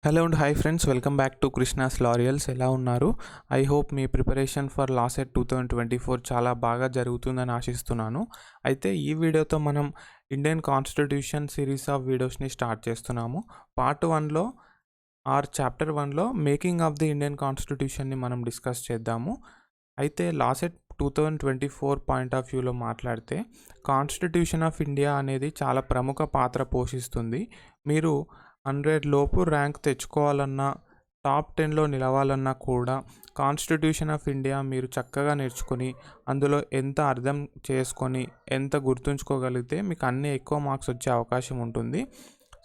Hello and hi friends, welcome back to Krishna's laurels. ఎలా ఉన్నారు? I hope మీ preparation for LAWCET 2024 చాలా బాగా జరుగుతుందని ఆశిస్తున్నాను. అయితే ఈ వీడియోతో మనం ఇండియన్ కాన్స్టిట్యూషన్ సిరీస్ ఆఫ్ వీడియోస్ని స్టార్ట్ చేస్తున్నాము. పార్ట్ 1లో చాప్టర్ 1లో మేకింగ్ ఆఫ్ ది ఇండియన్ కాన్స్టిట్యూషన్ని మనం డిస్కస్ చేద్దాము. అయితే లాసెట్ 2024 పాయింట్ ఆఫ్ వ్యూలో మాట్లాడితే కాన్స్టిట్యూషన్ ఆఫ్ ఇండియా అనేది చాలా ప్రముఖ పాత్ర పోషిస్తుంది. మీరు 100 లోపు ర్యాంక్ తెచ్చుకోవాలన్నా, టాప్ 10లో నిలవాలన్నా కూడా కాన్స్టిట్యూషన్ ఆఫ్ ఇండియా మీరు చక్కగా నేర్చుకొని అందులో ఎంత అర్థం చేసుకొని ఎంత గుర్తుంచుకోగలిగితే మీకు అన్ని ఎక్కువ మార్క్స్ వచ్చే అవకాశం ఉంటుంది.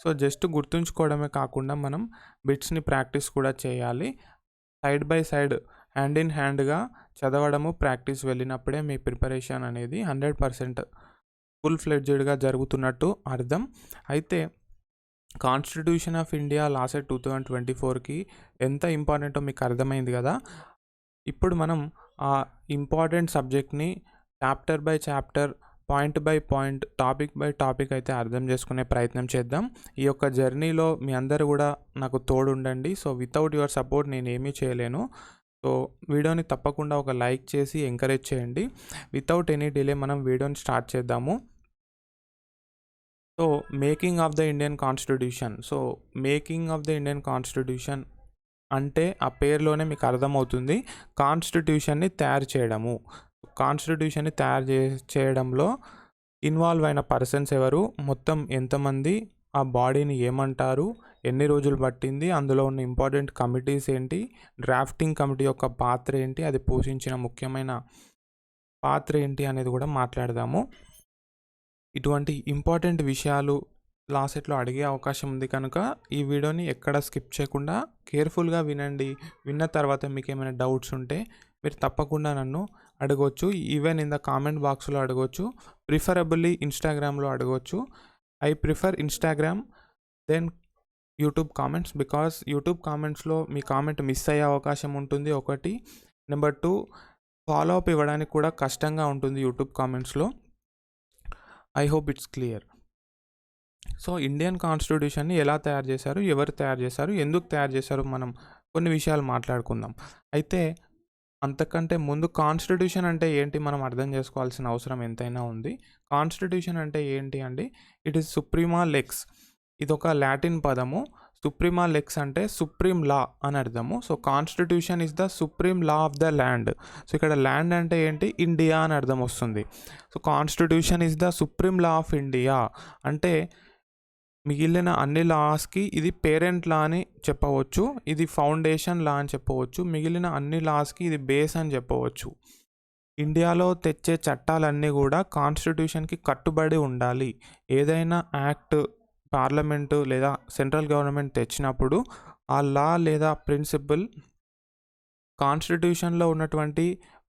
సో జస్ట్ గుర్తుంచుకోవడమే కాకుండా మనం బిట్స్ని ప్రాక్టీస్ కూడా చేయాలి. Side by side, hand in హ్యాండ్గా చదవడము ప్రాక్టీస్ వెళ్ళినప్పుడే మీ ప్రిపరేషన్ అనేది 100% ఫుల్ ఫ్లెడ్జెడ్గా జరుగుతున్నట్టు అర్థం. అయితే కాన్స్టిట్యూషన్ ఆఫ్ ఇండియా లాసెట్ 2024కి ఎంత ఇంపార్టెంటో మీకు అర్థమైంది కదా. ఇప్పుడు మనం ఆ ఇంపార్టెంట్ సబ్జెక్ట్ని chapter by chapter, point by point, topic by topic అయితే అర్థం చేసుకునే ప్రయత్నం చేద్దాం. ఈ యొక్క జర్నీలో మీ అందరూ కూడా నాకు తోడు ఉండండి. సో వితౌట్ యువర్ సపోర్ట్ నేను ఏమీ చేయలేను. సో వీడియోని తప్పకుండా ఒక లైక్ చేసి ఎంకరేజ్ చేయండి. వితౌట్ ఎనీ డిలే మనం వీడియోని స్టార్ట్ చేద్దాము. So making of the Indian constitution. So making of the Indian constitution అంటే ఆ పేరులోనే మీకు అర్థమవుతుంది, కాన్స్టిట్యూషన్ని తయారు చేయడము. కాన్స్టిట్యూషన్ని తయారు చేయడంలో ఇన్వాల్వ్ అయిన పర్సన్స్ ఎవరు, మొత్తం ఎంతమంది, ఆ బాడీని ఏమంటారు, ఎన్ని రోజులు పట్టింది, అందులో ఉన్న ఇంపార్టెంట్ కమిటీస్ ఏంటి, డ్రాఫ్టింగ్ కమిటీ యొక్క పాత్ర ఏంటి, అది పోషించిన ముఖ్యమైన పాత్ర ఏంటి అనేది కూడా మాట్లాడదాము. ఇటువంటి ఇంపార్టెంట్ విషయాలు లాసెట్లో అడిగే అవకాశం ఉంది కనుక ఈ వీడియోని ఎక్కడ స్కిప్ చేయకుండా కేర్ఫుల్గా వినండి. విన్న తర్వాత మీకు ఏమైనా డౌట్స్ ఉంటే మీరు తప్పకుండా నన్ను అడగవచ్చు. ఈవెన్ ఇన్ ద కామెంట్ బాక్స్లో అడగవచ్చు, ప్రిఫరబుల్లీ ఇన్స్టాగ్రామ్లో అడగవచ్చు. I prefer Instagram then YouTube comments, because YouTube కామెంట్స్లో మీ కామెంట్ మిస్ అయ్యే అవకాశం ఉంటుంది ఒకటి. నెంబర్ 2, ఫాలో అప్ ఇవ్వడానికి కూడా కష్టంగా ఉంటుంది యూట్యూబ్ కామెంట్స్లో. I hope it's clear. So Indian కాన్స్టిట్యూషన్ని ఎలా తయారు చేశారు, ఎవరు తయారు చేశారు, ఎందుకు తయారు చేశారు, మనం కొన్ని విషయాలు మాట్లాడుకుందాం. అయితే అంతకంటే ముందు కాన్స్టిట్యూషన్ అంటే ఏంటి మనం అర్థం చేసుకోవాల్సిన అవసరం ఎంతైనా ఉంది. కాన్స్టిట్యూషన్ అంటే ఏంటి అండి? It is suprema lex. ఇది ఒక లాటిన్ పదము. సుప్రీమా లెక్స్ అంటే సుప్రీం లా అని అర్థము. So constitution is the supreme law of the land. So ఇక్కడ ల్యాండ్ అంటే ఏంటి? ఇండియా అని అర్థం వస్తుంది. So constitution is the supreme law of India అంటే మిగిలిన అన్ని లాస్కి ఇది పేరెంట్ లా అని చెప్పవచ్చు, ఇది ఫౌండేషన్ లా అని చెప్పవచ్చు, మిగిలిన అన్ని లాస్కి ఇది బేస్ అని చెప్పవచ్చు. ఇండియాలో తెచ్చే చట్టాలన్నీ కూడా కాన్స్టిట్యూషన్కి కట్టుబడి ఉండాలి. ఏదైనా యాక్ట్ పార్లమెంటు లేదా సెంట్రల్ గవర్నమెంట్ తెచ్చినప్పుడు ఆ లా లేదా ప్రిన్సిపల్ కాన్స్టిట్యూషన్లో ఉన్నటువంటి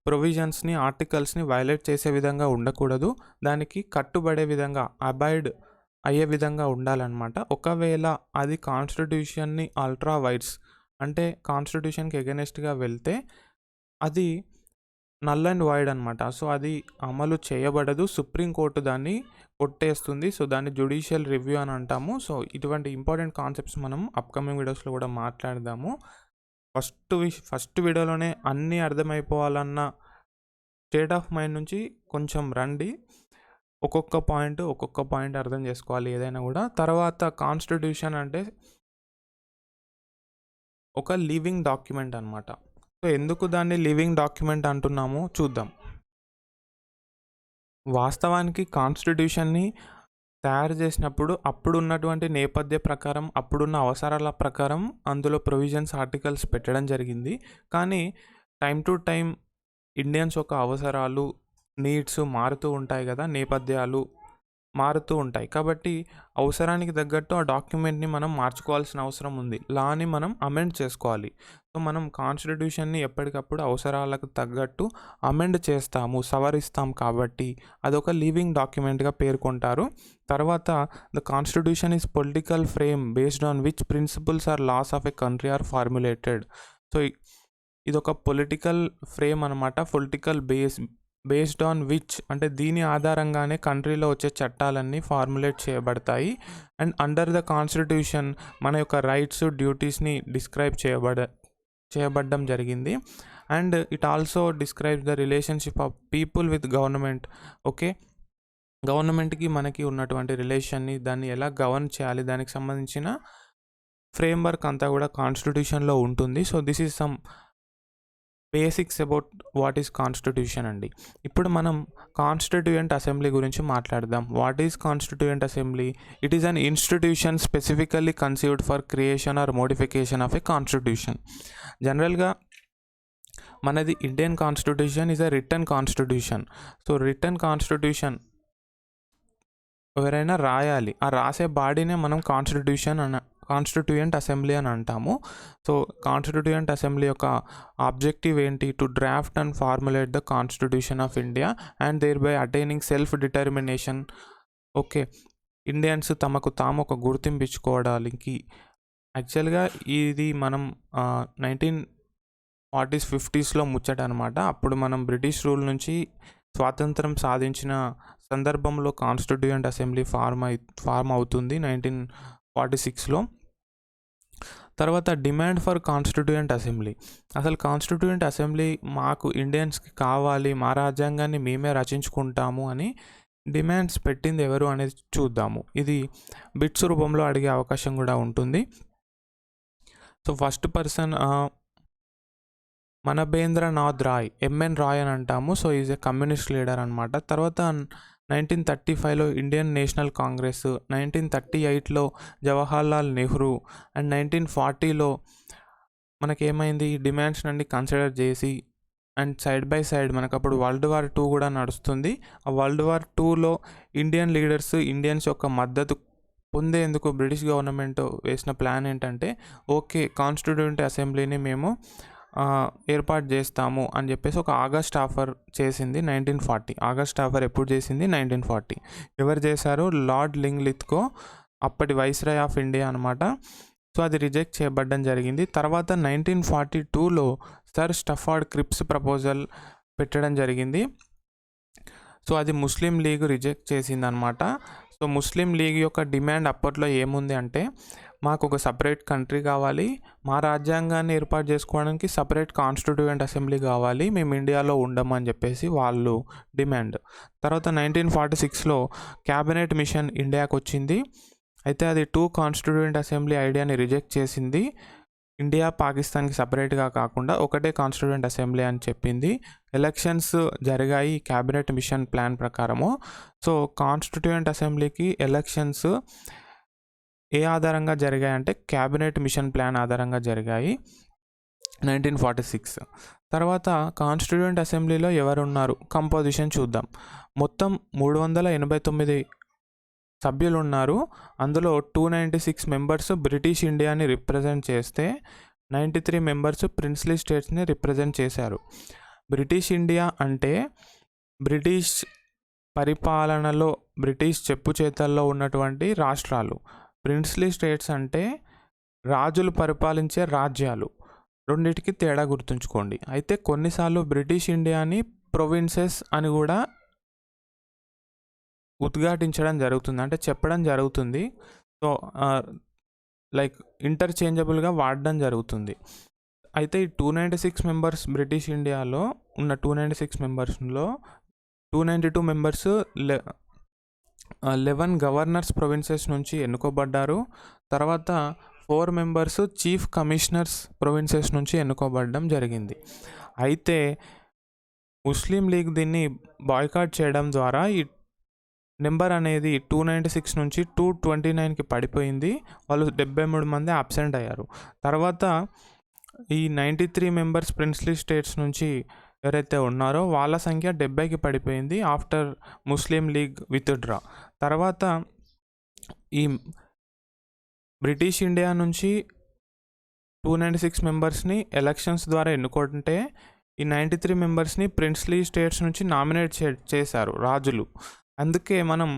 ప్రొవిజన్స్ని, ఆర్టికల్స్ని వైలేట్ చేసే విధంగా ఉండకూడదు. దానికి కట్టుబడే విధంగా, అబైడ్ అయ్యే విధంగా ఉండాలన్నమాట. ఒకవేళ అది కాన్స్టిట్యూషన్ని అల్ట్రా వైట్స్ అంటే కాన్స్టిట్యూషన్కి ఎగెనెస్ట్గా వెళ్తే అది నల్ అండ్ వైడ్ అనమాట. సో అది అమలు చేయబడదు. సుప్రీంకోర్టు దాన్ని కొట్టేస్తుంది. సో దాన్ని జ్యుడిషియల్ రివ్యూ అని అంటాము. సో ఇటువంటి ఇంపార్టెంట్ కాన్సెప్ట్స్ మనం అప్కమింగ్ వీడియోస్లో కూడా మాట్లాడదాము. ఫస్ట్ వీడియోలోనే అన్నీ అర్థమైపోవాలన్న స్టేట్ ఆఫ్ మైండ్ నుంచి కొంచెం రండి. ఒక్కొక్క పాయింట్ అర్థం చేసుకోవాలి ఏదైనా కూడా. తర్వాత కాన్స్టిట్యూషన్ అంటే ఒక లివింగ్ డాక్యుమెంట్ అనమాట. సో ఎందుకు దాన్ని లివింగ్ డాక్యుమెంట్ అంటున్నామో చూద్దాం. వాస్తవానికి కాన్స్టిట్యూషన్ని తయారు చేసినప్పుడు అప్పుడున్నటువంటి నేపథ్య ప్రకారం, అప్పుడున్న అవసరాల ప్రకారం అందులో ప్రొవిజన్స్, ఆర్టికల్స్ పెట్టడం జరిగింది. కానీ టైం టు టైం ఇండియన్స్ యొక్క అవసరాలు, నీడ్స్ మారుతూ ఉంటాయి కదా, నేపథ్యాలు మారుతూ ఉంటాయి. కాబట్టి అవసరానికి తగ్గట్టు ఆ డాక్యుమెంట్ని మనం మార్చుకోవాల్సిన అవసరం ఉంది. లాని మనం అమెండ్ చేసుకోవాలి. సో మనం కాన్స్టిట్యూషన్ని ఎప్పటికప్పుడు అవసరాలకు తగ్గట్టు అమెండ్ చేస్తాము, సవరిస్తాం. కాబట్టి అదొక లివింగ్ డాక్యుమెంట్గా పేర్కొంటారు. తర్వాత the constitution is political frame based on which principles or laws of a country are formulated. So ఇదొక పొలిటికల్ ఫ్రేమ్ అనమాట, political base based on which అంటే దీని ఆధారంగానే కంట్రీలో వచ్చే చట్టాలన్నీ ఫార్ములేట్ చేయబడతాయి. అండ్ అండర్ ద కాన్స్టిట్యూషన్ మన యొక్క రైట్స్ డ్యూటీస్ని డిస్క్రైబ్ చేయబడడం జరిగింది. And it also describes the relationship of people with government. Okay, గవర్నమెంట్కి మనకి ఉన్నటువంటి రిలేషన్ని, దాన్ని ఎలా గవర్న్ చేయాలి, దానికి సంబంధించిన ఫ్రేమ్వర్క్ అంతా కూడా కాన్స్టిట్యూషన్లో ఉంటుంది. So this is some basics about what is constitution అండి. ఇప్పుడు మనం కాన్స్టిట్యూయెంట్ అసెంబ్లీ గురించి మాట్లాడదాం. What is constituent assembly? It is an institution specifically conceived for creation or modification of a constitution. జనరల్గా మనది Indian constitution is a written constitution. So written constitution ఎవరైనా రాయాలి, ఆ రాసే బాడీనే మనం కాన్స్టిట్యూయెంట్ అసెంబ్లీ అని అంటాము. సో కాన్స్టిట్యూయెంట్ అసెంబ్లీ యొక్క ఆబ్జెక్టివ్ ఏంటి? To draft and formulate the constitution of India and thereby attaining self determination. Okay, Indians తమకు తాము ఒక గుర్తింపు ఇచ్చుకోవడానికి యాక్చువల్గా ఇది మనం 1940s 50sలో ముచ్చట అనమాట. అప్పుడు మనం బ్రిటిష్ రూల్ నుంచి స్వాతంత్రం సాధించిన సందర్భంలో కాన్స్టిట్యూయెంట్ అసెంబ్లీ ఫార్మ్ అవుతుంది 1946లో. తర్వాత డిమాండ్ ఫర్ కాన్స్టిట్యూయెంట్ అసెంబ్లీ. అసలు కాన్స్టిట్యూయెంట్ అసెంబ్లీ మాకు ఇండియన్స్కి కావాలి, మా రాజ్యాంగాన్ని మేమే రచించుకుంటాము అని డిమాండ్స్ పెట్టింది ఎవరు అనేది చూద్దాము. ఇది బిట్స్ రూపంలో అడిగే అవకాశం కూడా ఉంటుంది. So first person Manabendranath Roy, MN Roy అని అంటాము. So is a communist leader అనమాట. తర్వాత 1935లో ఇండియన్ నేషనల్ కాంగ్రెస్, 1938లో జవహర్లాల్ నెహ్రూ అండ్ 1940లో మనకేమైంది, డిమాండ్స్ అన్ని కన్సిడర్ చేసి అండ్ సైడ్ బై సైడ్ మనకు అప్పుడు వరల్డ్ వార్ 2 కూడా నడుస్తుంది. ఆ వరల్డ్ వార్ 2లో ఇండియన్ లీడర్స్ ఇండియన్స్ యొక్క మద్దతు పొందేందుకు బ్రిటిష్ గవర్నమెంట్ వేసిన ప్లాన్ ఏంటంటే, ఓకే కాన్స్టిట్యూయెంట్ అసెంబ్లీని మేము ఏర్పాటు చేస్తాము అని చెప్పేసి ఒక ఆగస్ట్ ఆఫర్ చేసింది 1940. ఆగస్ట్ ఆఫర్ ఎప్పుడు చేసింది? 1940. ఎవరు చేశారు? లార్డ్ లింగ్లిత్కో, అప్పటి వైస్రాయ్ ఆఫ్ ఇండియా అనమాట. సో అది రిజెక్ట్ చేయబడడం జరిగింది. తర్వాత 1942లో సర్ స్టఫర్డ్ క్రిప్స్ ప్రపోజల్ పెట్టడం జరిగింది. సో అది ముస్లిం లీగ్ రిజెక్ట్ చేసింది అనమాట. సో ముస్లిం లీగ్ యొక్క డిమాండ్ అప్పట్లో ఏముంది అంటే, మాకు ఒక సపరేట్ కంట్రీ కావాలి, మా రాజ్యాంగాన్ని ఏర్పాటు చేసుకోవడానికి సపరేట్ కాన్స్టిట్యూయెంట్ అసెంబ్లీ కావాలి, మేము ఇండియాలో ఉండమని చెప్పేసి వాళ్ళు డిమాండ్. తర్వాత 1946లో క్యాబినెట్ మిషన్ ఇండియాకు వచ్చింది. అయితే అది 2 కాన్స్టిట్యూయెంట్ అసెంబ్లీ ఐడియాని రిజెక్ట్ చేసింది. ఇండియా పాకిస్తాన్కి సపరేట్గా కాకుండా ఒకటే కాన్స్టిట్యూయెంట్ అసెంబ్లీ అని చెప్పింది. ఎలక్షన్స్ జరిగాయి క్యాబినెట్ మిషన్ ప్లాన్ ప్రకారము. సో కాన్స్టిట్యూయెంట్ అసెంబ్లీకి ఎలక్షన్స్ ఏ ఆధారంగా జరిగాయి అంటే క్యాబినెట్ మిషన్ ప్లాన్ ఆధారంగా జరిగాయి 1946. తర్వాత కాన్స్టిట్యూయెంట్ అసెంబ్లీలో ఎవరున్నారు? కంపోజిషన్ చూద్దాం. మొత్తం 389 సభ్యులు ఉన్నారు. అందులో 296 మెంబర్స్ బ్రిటిష్ ఇండియాని రిప్రజెంట్ చేస్తే 93 మెంబర్స్ ప్రిన్స్లీ స్టేట్స్ని రిప్రజెంట్ చేశారు. బ్రిటిష్ ఇండియా అంటే బ్రిటిష్ పరిపాలనలో బ్రిటిష్ చెప్పు చేతల్లో ఉన్నటువంటి రాష్ట్రాలు. ప్రిన్స్లీ స్టేట్స్ అంటే రాజులు పరిపాలించే రాజ్యాలు. రెండింటికి తేడా గుర్తుంచుకోండి. అయితే కొన్నిసార్లు బ్రిటిష్ ఇండియాని ప్రొవిన్సెస్ అని కూడా ఉద్ఘాటించడం జరుగుతుంది, అంటే చెప్పడం జరుగుతుంది. సో లైక్ ఇంటర్చేంజబుల్గా వాడడం జరుగుతుంది. అయితే ఈ 296 మెంబర్స్ బ్రిటిష్ ఇండియాలో ఉన్న 296 మెంబర్స్లో 292 మెంబర్స్ 11 గవర్నర్స్ ప్రొవిన్సెస్ నుంచి ఎన్నుకోబడ్డారు. తర్వాత 4 మెంబర్స్ చీఫ్ కమిషనర్స్ ప్రొవిన్సెస్ నుంచి ఎన్నుకోబడడం జరిగింది. అయితే ముస్లిం లీగ్ దీన్ని బాయ్కాట్ చేయడం ద్వారా ఈ నెంబర్ అనేది 296 నుంచి 229కి పడిపోయింది. వాళ్ళు 73 మంది అబ్సెంట్ అయ్యారు. తర్వాత ఈ 93 మెంబర్స్ ప్రిన్స్లీ స్టేట్స్ నుంచి ఎవరైతే ఉన్నారో వాళ్ళ సంఖ్య 70కి పడిపోయింది ఆఫ్టర్ ముస్లిం లీగ్ విత్డ్రా. తర్వాత ఈ బ్రిటిష్ ఇండియా నుంచి 296 మెంబర్స్ని ఎలక్షన్స్ ద్వారా ఎన్నుకుంటే ఈ 93 మెంబర్స్ని ప్రిన్స్లీ స్టేట్స్ నుంచి నామినేట్ చేశారు రాజులు. అందుకే మనం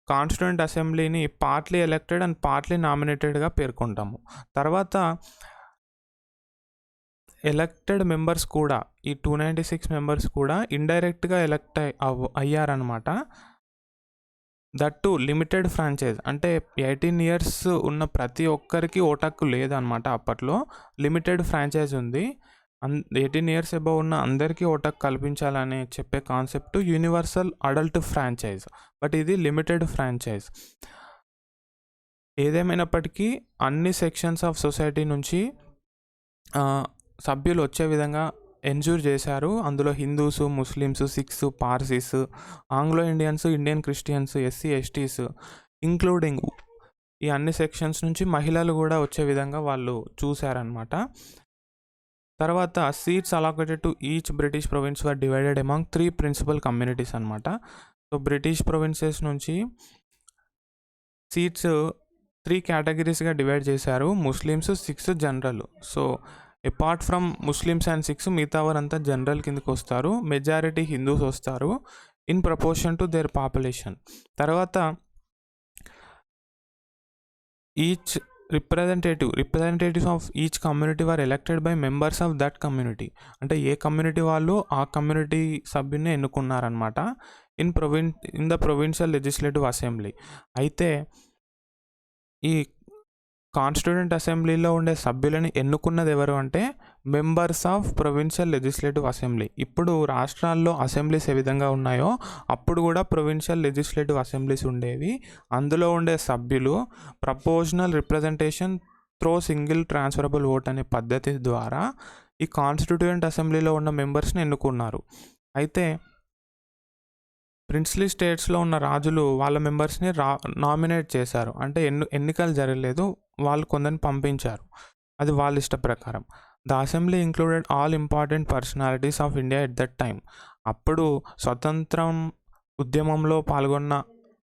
కాన్స్టిట్యూయెంట్ అసెంబ్లీని పార్ట్లీ ఎలక్టెడ్ అండ్ పార్ట్లీ నామినేటెడ్గా పేర్కొంటాము. తర్వాత ఎలక్టెడ్ మెంబర్స్ కూడా ఈ 296 మెంబర్స్ కూడా ఇండైరెక్ట్గా ఎలక్ట్ అయ్యారనమాట. దట్ టు లిమిటెడ్ ఫ్రాంచైజ్, అంటే 18 ఇయర్స్ ఉన్న ప్రతి ఒక్కరికి ఓటు లేదనమాట. అప్పట్లో లిమిటెడ్ ఫ్రాంచైజ్ ఉంది. 18 ఇయర్స్ అబవ్ ఉన్న అందరికీ ఓటు కల్పించాలని చెప్పే concept universal adult franchise, but ఇది లిమిటెడ్ ఫ్రాంచైజ్. ఏదేమైనప్పటికీ అన్ని సెక్షన్స్ ఆఫ్ సొసైటీ నుంచి సభ్యులు వచ్చే విధంగా ఎన్ష్యూర్ చేశారు. అందులో Hindus, Muslims, Sikhs, Parsis, Anglo Indians, Indian Christians, SC, STs including ఈ అన్ని సెక్షన్స్ నుంచి మహిళలు కూడా వచ్చే విధంగా వాళ్ళు చూశారనమాట. తర్వాత seats allocated to each British province were divided among 3 principal communities అనమాట. సో బ్రిటిష్ ప్రొవిన్సెస్ నుంచి సీట్స్ 3 కేటగిరీస్గా డివైడ్ చేశారు: Muslims, Sikhs, general. So apart from Muslims and Sikhs మిగతా వారంతా జనరల్ కిందకి వస్తారు. మెజారిటీ హిందూస్ వస్తారు in proportion to their population. తర్వాత each representatives of each community were elected by members of that community. అంటే ఏ కమ్యూనిటీ వాళ్ళు ఆ కమ్యూనిటీ సభ్యుని ఎన్నుకున్నారనమాట in the provincial legislative assembly. అయితే ఈ కాన్స్టిట్యూయెంట్ అసెంబ్లీలో ఉండే సభ్యులని ఎన్నుకున్నది ఎవరు అంటే members of provincial legislative assembly. ఇప్పుడు రాష్ట్రాల్లో అసెంబ్లీస్ ఏ విధంగా ఉన్నాయో అప్పుడు కూడా ప్రొవిన్షియల్ లెజిస్లేటివ్ అసెంబ్లీస్ ఉండేవి. అందులో ఉండే సభ్యులు proportional representation throw single transferable vote అనే పద్ధతి ద్వారా ఈ కాన్స్టిట్యూయెంట్ అసెంబ్లీలో ఉన్న మెంబర్స్ని ఎన్నుకున్నారు. అయితే ప్రిన్స్లీ స్టేట్స్లో ఉన్న రాజులు వాళ్ళ మెంబర్స్ని నామినేట్ చేశారు. అంటే ఎన్నికలు జరగలేదు, వాళ్ళు కొందరిని పంపించారు, అది వాళ్ళ ఇష్ట ప్రకారం. The assembly included all important personalities of India at that time. అప్పుడు స్వతంత్రం ఉద్యమంలో పాల్గొన్న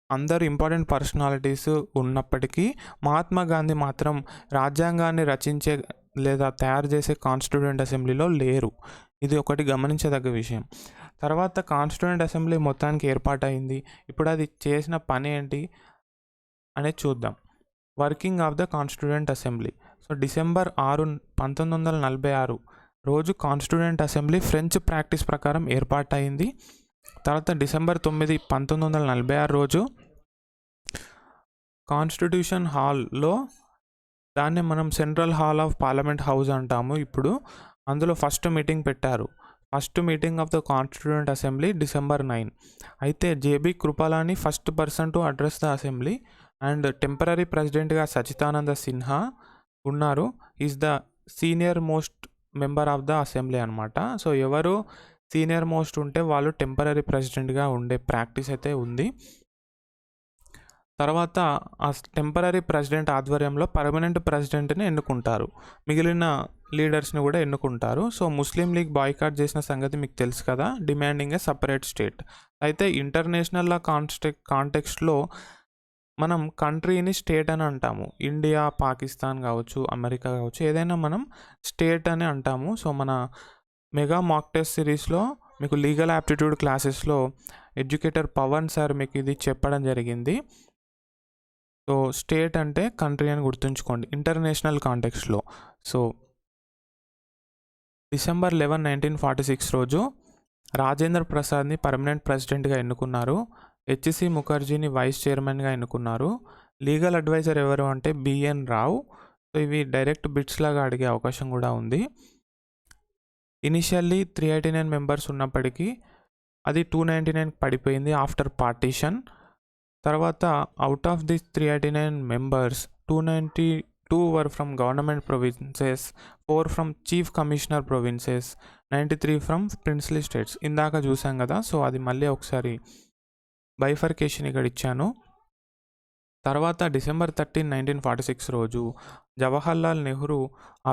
అందరు ఇంపార్టెంట్ పర్సనాలిటీస్ ఉన్నప్పటికీ మహాత్మా గాంధీ మాత్రం రాజ్యాంగాన్ని రచించే లేదా తయారు చేసే కాన్స్టిట్యూయెంట్ అసెంబ్లీలో లేరు. ఇది ఒకటి గమనించదగ్గ విషయం. తర్వాత కాన్స్టిట్యూయెంట్ అసెంబ్లీ మొత్తానికి ఏర్పాటైంది. ఇప్పుడు అది చేసిన పని ఏంటి అనేది చూద్దాం. Working of the constituent assembly. So December 6, 1946 రోజు కాన్స్టిట్యూయెంట్ అసెంబ్లీ ఫ్రెంచ్ ప్రాక్టీస్ ప్రకారం ఏర్పాటైంది. తర్వాత డిసెంబర్ 9, 1946 రోజు కాన్స్టిట్యూషన్ హాల్లో, దాన్ని మనం central hall of parliament house అంటాము ఇప్పుడు, అందులో ఫస్ట్ మీటింగ్ పెట్టారు. First meeting of the constituent assembly December 9. అయితే JB Kripalani first person to address the assembly and temporary ప్రెసిడెంట్గా సచిదానంద సిన్హా ఉన్నారు. Is the senior most member of the assembly అనమాట. So ఎవరు senior most ఉంటే వాళ్ళు టెంపరీ ప్రెసిడెంట్గా ఉండే ప్రాక్టీస్ అయితే ఉంది. తర్వాత ఆ టెంపరీ ప్రెసిడెంట్ ఆధ్వర్యంలో పర్మనెంట్ ప్రెసిడెంట్ని ఎన్నుకుంటారు, మిగిలిన లీడర్స్ని కూడా ఎన్నుకుంటారు. సో ముస్లిం లీగ్ బాయ్కాట్ చేసిన సంగతి మీకు తెలుసు కదా, డిమాండింగ్ ఏ సపరేట్ స్టేట్. అయితే ఇంటర్నేషనల్ కాంటెక్స్ట్లో మనం కంట్రీని స్టేట్ అని అంటాము. ఇండియా, పాకిస్తాన్ కావచ్చు, అమెరికా కావచ్చు, ఏదైనా మనం స్టేట్ అని అంటాము. సో మన మెగా మాక్ టెస్ట్ సిరీస్లో మీకు లీగల్ యాప్టిట్యూడ్ క్లాసెస్లో ఎడ్యుకేటర్ పవన్ సార్ మీకు ఇది చెప్పడం జరిగింది. సో స్టేట్ అంటే కంట్రీ అని గుర్తుంచుకోండి ఇంటర్నేషనల్ కాంటెక్స్ట్లో. సో డిసెంబర్ 11, 1946 రోజు రాజేంద్ర ప్రసాద్ని పర్మనెంట్ ప్రెసిడెంట్గా ఎన్నుకున్నారు. హెచ్సి ముఖర్జీని వైస్ చైర్మన్గా ఎన్నుకున్నారు. లీగల్ అడ్వైజర్ ఎవరు అంటే బిఎన్ రావు. సో ఇవి డైరెక్ట్ బిట్స్ లాగా అడిగే అవకాశం కూడా ఉంది. ఇనిషియల్లీ 389 మెంబర్స్ ఉన్నప్పటికీ అది 299 పడిపోయింది ఆఫ్టర్ పార్టీషన్. తర్వాత out of this 389 members 292 were from government provinces, 4 from chief commissioner provinces, 93 from princely states. ఇందాక చూసాం కదా, సో అది మళ్ళీ ఒకసారి బైఫర్కేషన్ ఇక్కడ ఇచ్చాను. తర్వాత డిసెంబర్ 13, 1946 రోజు జవహర్లాల్ నెహ్రూ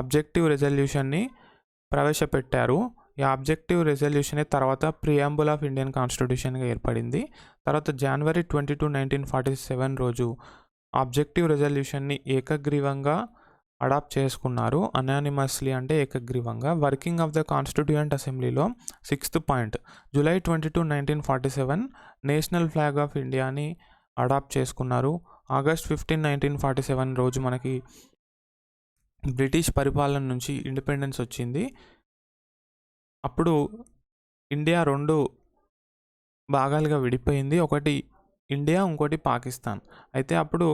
అబ్జెక్టివ్ రెజల్యూషన్ని ప్రవేశపెట్టారు. ఈ ఆబ్జెక్టివ్ రెజల్యూషన్ తర్వాత ప్రియాంబుల్ ఆఫ్ ఇండియన్ కాన్స్టిట్యూషన్గా ఏర్పడింది. తర్వాత జనవరి 22, 1947 రోజు ఆబ్జెక్టివ్ రెజల్యూషన్ని ఏకగ్రీవంగా అడాప్ట్ చేసుకున్నారు. అనానిమస్లీ అంటే ఏకగ్రీవంగా. వర్కింగ్ ఆఫ్ ద కాన్స్టిట్యూయెంట్ అసెంబ్లీలో 6th point, July 22, 1947 national flag of ఇండియాని అడాప్ట్ చేసుకున్నారు. ఆగస్ట్ 15, 1947 రోజు మనకి బ్రిటిష్ పరిపాలన నుంచి ఇండిపెండెన్స్ వచ్చింది. అప్పుడు ఇండియా 2 భాగాలుగా విడిపోయింది. ఒకటి ఇండియా, ఇంకోటి పాకిస్తాన్. అయితే అప్పుడు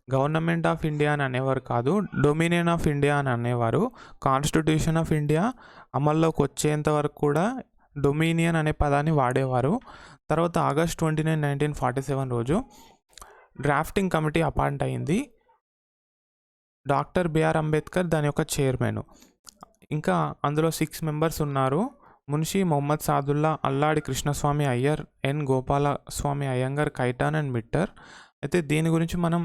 గవర్నమెంట్ ఆఫ్ ఇండియా అని అనేవారు కాదు, డొమినియన్ ఆఫ్ ఇండియా అని అనేవారు. కాన్స్టిట్యూషన్ ఆఫ్ ఇండియా అమల్లోకి వచ్చేంత వరకు కూడా డొమినియన్ అనే పదాన్ని వాడేవారు. తర్వాత ఆగస్ట్ 29, 1947 రోజు డ్రాఫ్టింగ్ కమిటీ అపాయింట్ అయింది. డాక్టర్ బిఆర్ అంబేద్కర్ దాని యొక్క చైర్మన్. ఇంకా అందులో 6 మెంబర్స్ ఉన్నారు. మున్షి మొహమ్మద్ సాదుల్లా, అల్లాడి కృష్ణస్వామి అయ్యర్, ఎన్ గోపాలస్వామి అయ్యంగర్, కైటాన్ అండ్ మిట్టర్. అయితే దీని గురించి మనం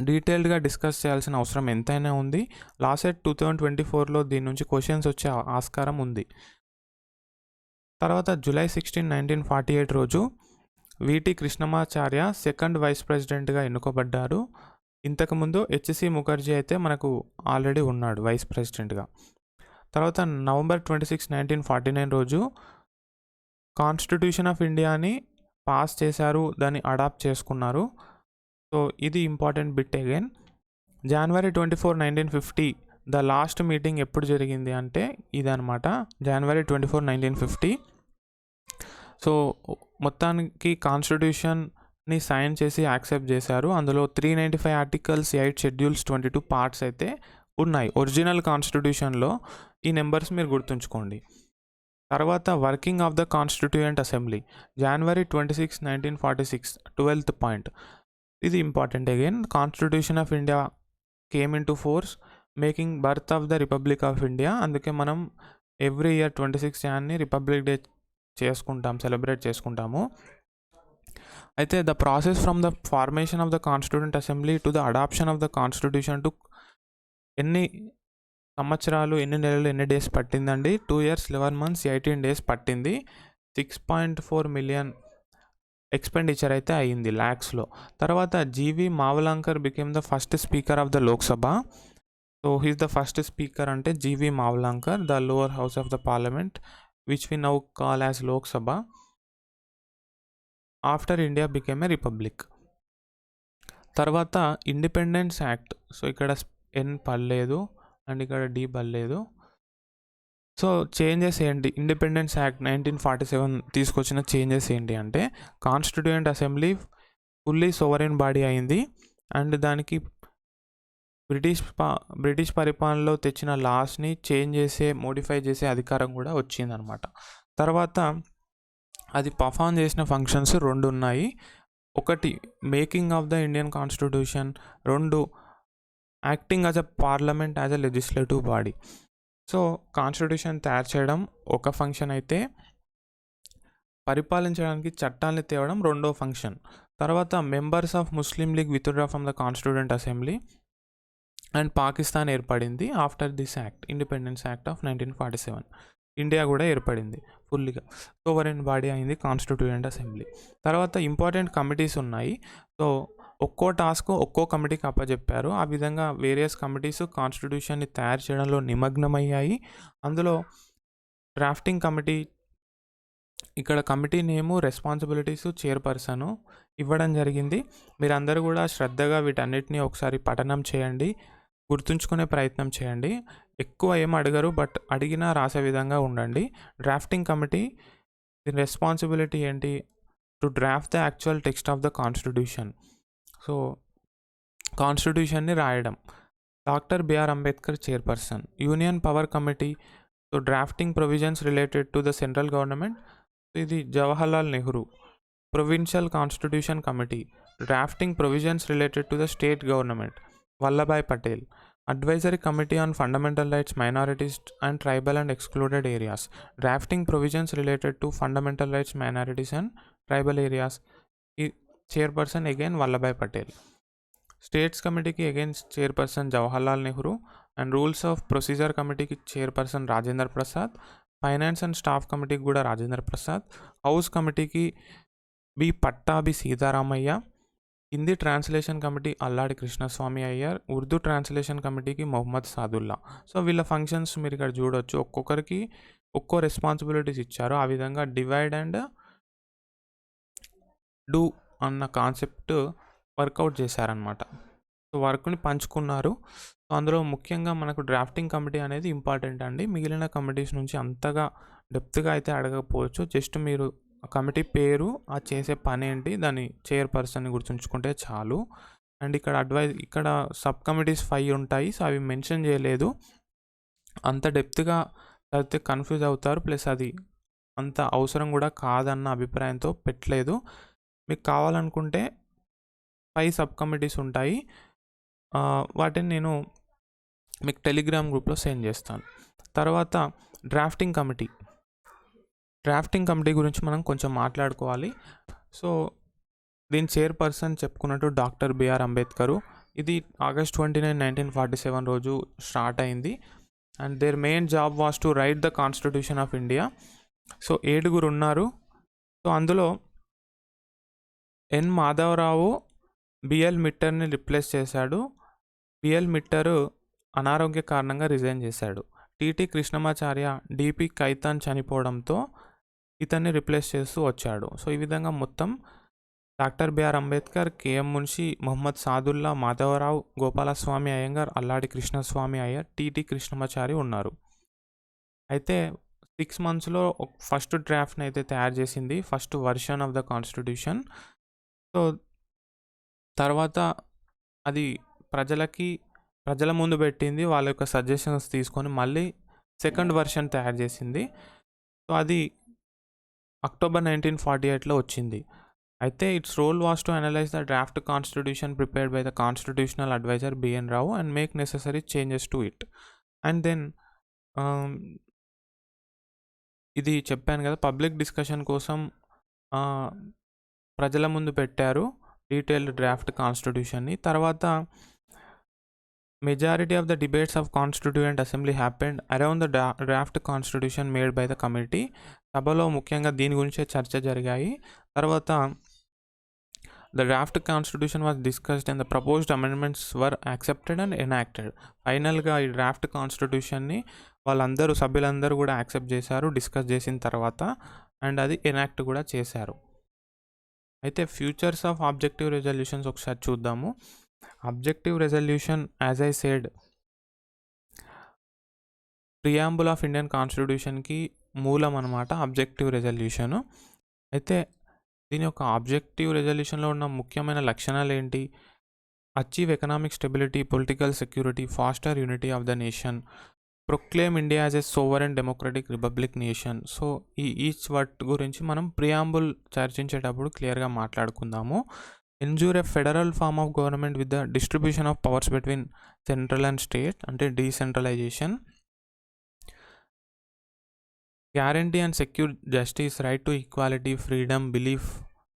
డీటెయిల్డ్గా డిస్కస్ చేయాల్సిన అవసరం ఎంతైనా ఉంది. లాసెట్ 2024లో దీని నుంచి క్వశ్చన్స్ వచ్చే ఆస్కారం ఉంది. తర్వాత జూలై 16, 1948 రోజు విటి కృష్ణమాచార్య సెకండ్ వైస్ ప్రెసిడెంట్గా ఎన్నుకోబడ్డారు. ఇంతకుముందు హెచ్సి ముఖర్జీ అయితే మనకు ఆల్రెడీ ఉన్నాడు వైస్ ప్రెసిడెంట్గా. తర్వాత నవంబర్ 26, 1949 రోజు కాన్స్టిట్యూషన్ ఆఫ్ ఇండియాని పాస్ చేశారు, దాన్ని అడాప్ట్ చేసుకున్నారు. సో ఇది important bit again. January 24, 1950 the last meeting ఎప్పుడు జరిగింది అంటే ఇదనమాట, జనవరి 24, 1950. సో మొత్తానికి కాన్స్టిట్యూషన్ని సైన్ చేసి యాక్సెప్ట్ చేశారు. అందులో 395 ఆర్టికల్స్, 8 షెడ్యూల్స్, 22 పార్ట్స్ అయితే ఉన్నాయి. ఒరిజినల్ కాన్స్టిట్యూషన్లో ఈ నెంబర్స్ మీరు గుర్తుంచుకోండి. తర్వాత working of the constituent assembly, January 26, 1946 12th point. ఇది important again. Constitution of India came into force making birth of the republic of India. అందుకే మనం ఎవ్రీ ఇయర్ 26 జాన్ని రిపబ్లిక్ డే సెలబ్రేట్ చేసుకుంటాము. అయితే the process from the formation of the constituent assembly to the adoption of the constitution to ఎన్ని సంవత్సరాలు, ఎన్ని నెలలు, ఎన్ని డేస్ పట్టిందండి? 2 years 11 months 18 days పట్టింది. 6.4 million ఎక్స్పెండిచర్ అయితే అయ్యింది ల్యాక్స్లో. తర్వాత GV Mavalankar became the first speaker of the Lok Sabha. So he's the first speaker అంటే GV Mavalankar, the lower house of the parliament which we now call as Lok Sabha after India became a republic. తర్వాత independence act. So ఇక్కడ N పడలేదు and ఇక్కడ D పడలేదు. So changes ఏంటి? Independence act 1947 తీసుకొచ్చిన changes ఏంటి అంటే constituent assembly fully sovereign body అయింది అండ్ దానికి బ్రిటిష్ పరిపాలనలో తెచ్చిన లాస్ని చేంజ్ చేసే, మోడిఫై చేసే అధికారం కూడా వచ్చిందనమాట. తర్వాత అది పర్ఫామ్ చేసిన ఫంక్షన్స్ 2 ఉన్నాయి. ఒకటి making of the Indian constitution, 2 acting as a parliament, as a legislative body. So constitution తయారు చేయడం ఒక ఫంక్షన్ అయితే పరిపాలించడానికి చట్టాన్ని తేవడం 2వ ఫంక్షన్. తర్వాత members of Muslim League withdraw from the constituent assembly and Pakistan ఏర్పడింది after this act, independence act of 1947. India కూడా ఏర్పడింది, ఫుల్లీగా సోవరెన్ బాడీ అయింది కాన్స్టిట్యూయెంట్ అసెంబ్లీ. తర్వాత ఇంపార్టెంట్ కమిటీస్ ఉన్నాయి. సో ఒక్కో టాస్క్ ఒక్కో కమిటీకి అప్పచెప్పారు. ఆ విధంగా వేరియస్ కమిటీస్ కాన్స్టిట్యూషన్ని తయారు చేయడంలో నిమగ్నమయ్యాయి. అందులో డ్రాఫ్టింగ్ కమిటీ, ఇక్కడ కమిటీ నేము, రెస్పాన్సిబిలిటీస్, చైర్పర్సన్ ఇవ్వడం జరిగింది. మీరందరూ కూడా శ్రద్ధగా వీటన్నిటిని ఒకసారి పఠనం చేయండి, గుర్తుంచుకునే ప్రయత్నం చేయండి. ఎక్కువ ఏం అడగరు, బట్ అడిగినా రాసే విధంగా ఉండండి. డ్రాఫ్టింగ్ కమిటీ దీని రెస్పాన్సిబిలిటీ ఏంటి? To draft the actual text of the constitution. So కాన్స్టిట్యూషన్ని రాయడం. Doctor BR Ambedkar chairperson. Union power committee, so drafting provisions related to the central government, ఇది Jawaharlal Nehru. Provincial constitution committee, drafting provisions related to the state government, Vallabhbhai Patel. Advisory committee on fundamental rights, minorities and tribal and excluded areas, drafting provisions related to fundamental rights, minorities and tribal areas. ఈ chairperson again Vallabhbhai Patel. States కమిటీకి again chairperson Jawaharlal Nehru and rules of procedure కమిటీకి chairperson Rajendra Prasad. Finance and staff కమిటీకి కూడా Rajendra Prasad. House కమిటీకి B Pattabhi Sitaramayya. Hindi translation committee Alladi Krishnaswami Ayyar. Urdu translation కమిటీకి Mohammed Saadulla. So వీళ్ళ functions మీరు ఇక్కడ చూడొచ్చు, ఒక్కొక్కరికి ఒక్కో రెస్పాన్సిబిలిటీస్ ఇచ్చారు. ఆ విధంగా డివైడ్ అండ్ డూ అన్న కాన్సెప్ట్ వర్కౌట్ చేశారనమాట. సో వర్క్ని పంచుకున్నారు. సో అందులో ముఖ్యంగా మనకు డ్రాఫ్టింగ్ కమిటీ అనేది ఇంపార్టెంట్ అండి. మిగిలిన కమిటీస్ నుంచి అంతగా డెప్త్గా అయితే అడగకపోవచ్చు. జస్ట్ మీరు ఆ కమిటీ పేరు, ఆ చేసే పని ఏంటి, దాని చైర్పర్సన్ని గుర్తుంచుకుంటే చాలు. అండ్ ఇక్కడ సబ్ కమిటీస్ 5 ఉంటాయి. సో అవి మెన్షన్ చేయలేదు. అంత డెప్త్గా చదివితే కన్ఫ్యూజ్ అవుతారు. ప్లస్ అది అంత అవసరం కూడా కాదన్న అభిప్రాయంతో పెట్టలేదు. మీకు కావాలనుకుంటే 5 సబ్ కమిటీస్ ఉంటాయి. వాటిని నేను మీకు టెలిగ్రామ్ గ్రూప్లో సెండ్ చేస్తాను. తర్వాత డ్రాఫ్టింగ్ కమిటీ గురించి మనం కొంచెం మాట్లాడుకోవాలి. సో దీని చైర్పర్సన్ చెప్పుకున్నట్టు డాక్టర్ బిఆర్ అంబేద్కరు. ఇది August 29, 1947 రోజు స్టార్ట్ అయింది. And their main job was to write the constitution of India. So 7 ఉన్నారు. సో అందులో ఎన్ మాధవరావు బిఎల్ మిట్టర్ని రిప్లేస్ చేశాడు. బిఎల్ మిట్టర్ అనారోగ్య కారణంగా రిజైన్ చేశాడు. టిటి కృష్ణమాచార్య డిపి కైతాన్ చనిపోవడంతో ఇతన్ని రిప్లేస్ చేస్తూ వచ్చాడు. సో ఈ విధంగా మొత్తం doctor BR Ambedkar, KM Munshi, Mohammed Saadulla, Madhavrao, Gopalaswami Ayyangar, Alladi Krishnaswami Ayyar, TT Krishnamachari ఉన్నారు. అయితే 6 monthsలో ఫస్ట్ డ్రాఫ్ట్ని అయితే తయారు చేసింది, first version of the constitution. So తర్వాత అది ప్రజల ముందు పెట్టింది. వాళ్ళ యొక్క సజెషన్స్ తీసుకొని మళ్ళీ సెకండ్ వర్షన్ తయారు చేసింది. సో అది October 1948లో వచ్చింది. అయితే its role was to analyse the draft constitution prepared by the constitutional advisor BN Rao and make necessary changes to it. And then ఇది చెప్పాను కదా, పబ్లిక్ డిస్కషన్ కోసం ప్రజల ముందు పెట్టారు డీటెయిల్డ్ డ్రాఫ్ట్ కాన్స్టిట్యూషన్ని. తర్వాత majority of the debates of constituent assembly happened around the draft constitution made by the committee. సభలో ముఖ్యంగా దీని గురించే చర్చ జరిగాయి. తర్వాత the draft constitution was discussed and the proposed amendments were accepted and enacted. ఫైనల్గా ఈ డ్రాఫ్ట్ కాన్స్టిట్యూషన్ని సభ్యులందరూ కూడా యాక్సెప్ట్ చేశారు డిస్కస్ చేసిన తర్వాత, అండ్ అది ఎనాక్ట్ కూడా చేశారు. అయితే ఫ్యూచర్స్ ఆఫ్ ఆబ్జెక్టివ్ రెజల్యూషన్స్ ఒకసారి చూద్దాము. Objective resolution, as I said, preamble of Indian కాన్స్టిట్యూషన్కి మూలం అనమాట ఆబ్జెక్టివ్ రెజల్యూషను. అయితే దీని యొక్క ఆబ్జెక్టివ్ రెజల్యూషన్లో ఉన్న ముఖ్యమైన లక్షణాలు ఏంటి? Achieve economic stability, political security, foster unity of the nation, proclaim India as a sovereign democratic republic nation. So each word గురించి మనం ప్రియాంబుల్ చర్చించేటప్పుడు క్లియర్గా మాట్లాడుకుందాము. Ensure a federal form of government with the distribution of powers between central and state, అంటే decentralisation. Guarantee and secure justice, right to equality, freedom, belief,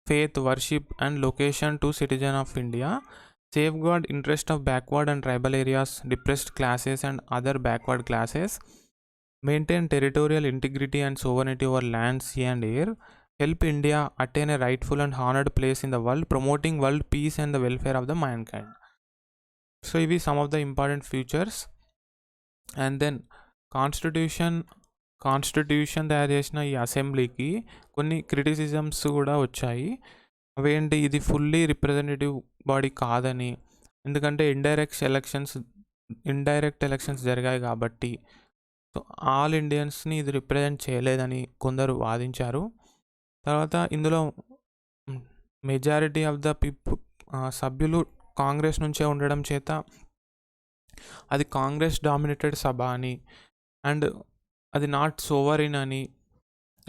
faith, worship and location to citizen of India. Safeguard interest of backward and tribal areas, depressed classes and other backward classes. Maintain territorial integrity and sovereignty over land, sea and air. Help India attain a rightful and honored place in the world, promoting world peace and the welfare of the mankind. So ivi some of the important features. And then constitution తయారు చేసిన ఈ అసెంబ్లీకి కొన్ని criticisms కూడా వచ్చాయి. అవేంటి? ఇది fully representative body కాదని, ఎందుకంటే ఇండైరెక్ట్ ఎలక్షన్స్ జరిగాయి కాబట్టి. సో ఆల్ ఇండియన్స్ని ఇది రిప్రజెంట్ చేయలేదని కొందరు వాదించారు. తర్వాత ఇందులో మెజారిటీ ఆఫ్ ద సభ్యులు కాంగ్రెస్ నుంచే ఉండడం చేత అది కాంగ్రెస్ డామినేటెడ్ సభ అని, అండ్ అది నాట్ సోవరిన్ అని,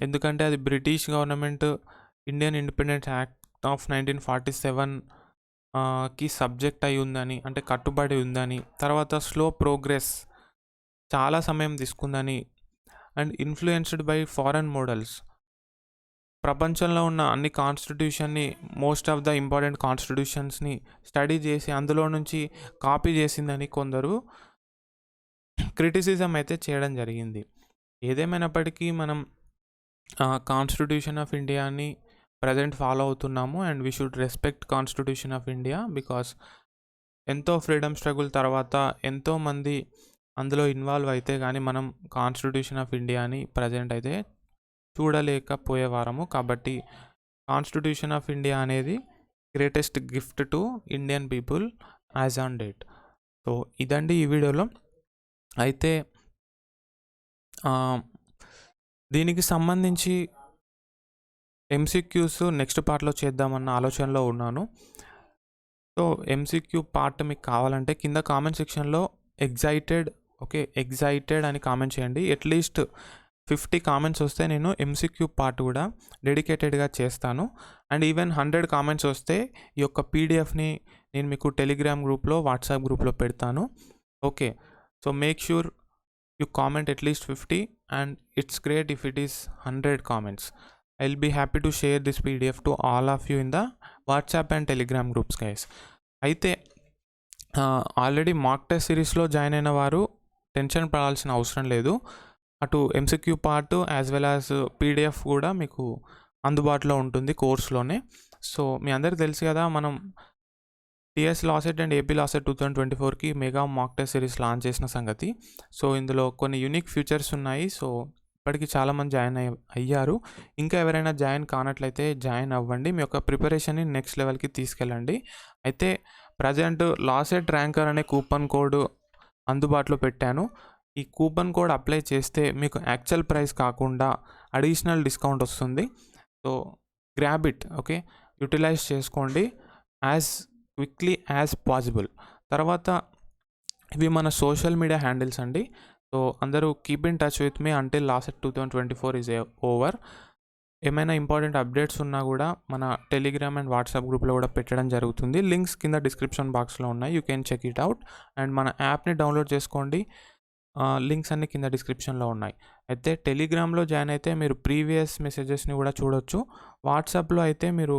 ఎందుకంటే అది British government Indian independence act of 1947కి సబ్జెక్ట్ అయి ఉందని, అంటే కట్టుబడి ఉందని. తర్వాత స్లో ప్రోగ్రెస్, చాలా సమయం తీసుకుందని, and influenced by foreign models. ప్రపంచంలో ఉన్న అన్ని కాన్స్టిట్యూషన్ని, మోస్ట్ ఆఫ్ ద ఇంపార్టెంట్ కాన్స్టిట్యూషన్స్ని స్టడీ చేసి అందులో నుంచి కాపీ చేసిందని కొందరు క్రిటిసిజం అయితే చేయడం జరిగింది. ఏదేమైనప్పటికీ మనం కాన్స్టిట్యూషన్ ఆఫ్ ఇండియాని ప్రజెంట్ ఫాలో అవుతున్నాము, and we should respect constitution of India because ఎంతో ఫ్రీడమ్ స్ట్రగుల్ తర్వాత ఎంతోమంది అందులో ఇన్వాల్వ్ అయితే కానీ మనం కాన్స్టిట్యూషన్ ఆఫ్ ఇండియాని ప్రజెంట్ అయితే చూడలేకపోయేవారము. కాబట్టి కాన్స్టిట్యూషన్ ఆఫ్ ఇండియా అనేది greatest gift to Indian people as on date. So ఇదండి ఈ వీడియోలో. అయితే దీనికి సంబంధించి ఎంసీక్యూస్ నెక్స్ట్ పార్ట్లో చేద్దామన్న ఆలోచనలో ఉన్నాను. సో ఎంసీక్యూ పార్ట్ మీకు కావాలంటే కింద కామెంట్ సెక్షన్లో ఎగ్జైటెడ్ అని కామెంట్ చేయండి. అట్లీస్ట్ 50 కామెంట్స్ వస్తే నేను ఎంసీక్యూ పార్ట్ కూడా డెడికేటెడ్గా చేస్తాను. అండ్ ఈవెన్ 100 కామెంట్స్ వస్తే ఈ యొక్క పీడిఎఫ్ని నేను మీకు టెలిగ్రామ్ గ్రూప్లో, వాట్సాప్ గ్రూప్లో పెడతాను. Okay, so make sure you comment at least 50, and it's great if it is 100 comments. I'll be happy to share this PDF to all of you in the WhatsApp and Telegram groups, guys. అయితే already మాక్ test సిరీస్లో join అయిన వారు tension పడాల్సిన అవసరం లేదు. అటు MCQ part as well as PDF కూడా మీకు అందుబాటులో ఉంటుంది కోర్సులోనే. సో మీ అందరికీ తెలుసు కదా, మనం TS LAWCET అండ్ AP LAWCET 2024కి mega mock test series launch చేసిన సంగతి. సో ఇందులో కొన్ని యూనిక్ ఫీచర్స్ ఉన్నాయి. సో ఇప్పటికి చాలామంది జాయిన్ అయ్యారు. ఇంకా ఎవరైనా జాయిన్ కానట్లయితే జాయిన్ అవ్వండి. మీ యొక్క ప్రిపరేషన్ని నెక్స్ట్ లెవెల్కి తీసుకెళ్ళండి. అయితే ప్రజెంట్ LAWCET ర్యాంకర్ అనే కూపన్ కోడ్ అందుబాటులో పెట్టాను. ఈ కూపన్ కోడ్ అప్లై చేస్తే మీకు యాక్చువల్ ప్రైస్ కాకుండా అడిషనల్ డిస్కౌంట్ వస్తుంది. So grab it, okay, utilise చేసుకోండి యాజ్ క్విక్లీ యాజ్ పాసిబుల్. తర్వాత ఇవి మన సోషల్ మీడియా హ్యాండిల్స్ అండి. సో అందరూ keep in touch with me until LAWCET 2024 is over. ఏమైనా ఇంపార్టెంట్ అప్డేట్స్ ఉన్నా కూడా మన టెలిగ్రామ్ అండ్ వాట్సాప్ గ్రూప్లో కూడా పెట్టడం జరుగుతుంది. లింక్స్ కింద డిస్క్రిప్షన్ బాక్స్లో ఉన్నాయి, you can check it out. And మన యాప్ని డౌన్లోడ్ చేసుకోండి, లింక్స్ అన్ని కింద డిస్క్రిప్షన్లో ఉన్నాయి. అయితే టెలిగ్రామ్లో జాయిన్ అయితే మీరు ప్రీవియస్ మెసేజెస్ని కూడా చూడొచ్చు. వాట్సాప్లో అయితే మీరు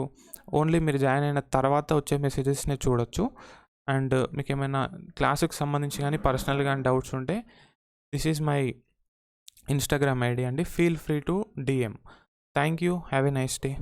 ఓన్లీ మీరు జాయిన్ అయిన తర్వాత వచ్చే మెసేజెస్ని చూడొచ్చు. అండ్ మీకు ఏమైనా క్లాసుకి సంబంధించి కానీ పర్సనల్ కానీ డౌట్స్ ఉంటే this is my Instagram ID అండి, feel free to DM. Thank you, have a nice day.